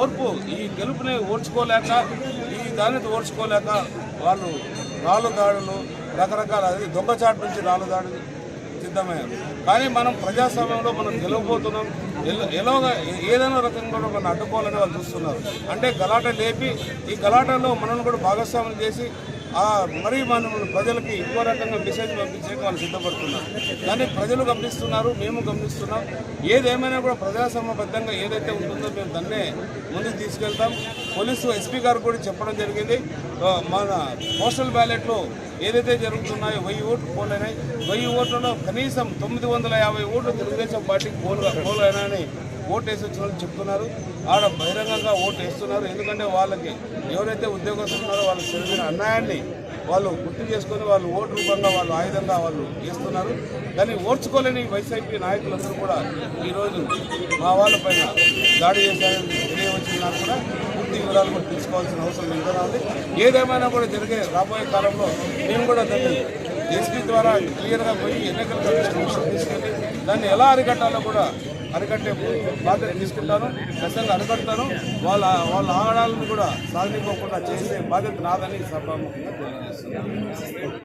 ఓర్పు ఈ గెలుపుని ఓర్చుకోలేక ఈ దాన్ని ఓర్చుకోలేక వాళ్ళు రాళ్ళు దాడులు రకరకాల దొంగచాటు నుంచి రాళ్ళు దాడులు సిద్ధమయ్యారు. కానీ మనం ప్రజాస్వామ్యంలో మనం గెలవబోతున్నాం. ఎలాగా ఏదైనా రకంగా కూడా మనం అడ్డుకోవాలని వాళ్ళు చూస్తున్నారు. అంటే గలాట లేపి ఈ గలాటలో మనల్ని కూడా భాగస్వామ్యం చేసి మరీ మనం ప్రజలకి ఇంకో రకంగా మెసేజ్ పంపించేకి వాళ్ళు సిద్ధపడుతున్నారు. కానీ ప్రజలు గమనిస్తున్నారు, మేము గమనిస్తున్నాం. ఏదేమైనా కూడా ప్రజాస్వామ్యబద్ధంగా ఏదైతే ఉంటుందో మేము దాన్నే ముందుకు తీసుకెళ్తాం. పోలీసు ఎస్పీ గారు కూడా చెప్పడం జరిగింది. మన పోస్టల్ బ్యాలెట్లో ఏదైతే జరుగుతున్నాయో 1000 ఓట్లు పోల్ అయినాయి. 1000 ఓట్లలో కనీసం 950 ఓట్లు తెలుగుదేశం పార్టీకి పోల్ అయినాయని ఓటు వేసి వచ్చిన వాళ్ళు చెప్తున్నారు. ఆడ బహిరంగంగా ఓటు వేస్తున్నారు. ఎందుకంటే వాళ్ళకి ఎవరైతే ఉద్యోగస్తులు ఉన్నారో వాళ్ళకి జరిగిన అన్యాయాన్ని వాళ్ళు గుర్తు చేసుకొని వాళ్ళు ఓటు రూపంగా వాళ్ళు ఆయుధంగా వాళ్ళు వేస్తున్నారు. కానీ ఓర్చుకోలేని వైసీపీ నాయకులందరూ కూడా ఈరోజు మా వాళ్ళపైన దాడి చేశారని తెలియవచ్చినా కూడా పూర్తి వివరాలు కూడా తీసుకోవాల్సిన అవసరం ఎంతైనా ఉంది. ఏదేమైనా కూడా జరిగే రాబోయే కాలంలో మేము కూడా దాన్ని ఎస్పీ ద్వారా క్లియర్గా పోయి ఎన్నికల కమిషన్ తీసుకెళ్ళి దాన్ని ఎలా అరికట్టాలో కూడా అరికట్టే బాధ్యత తీసుకుంటాను. ఖచ్చితంగా అరికడతాను. వాళ్ళ ఆగడాలను కూడా సాగనివ్వకుండా చేసే బాధ్యత నాదని సభాముఖంగా తెలియజేస్తున్నాను.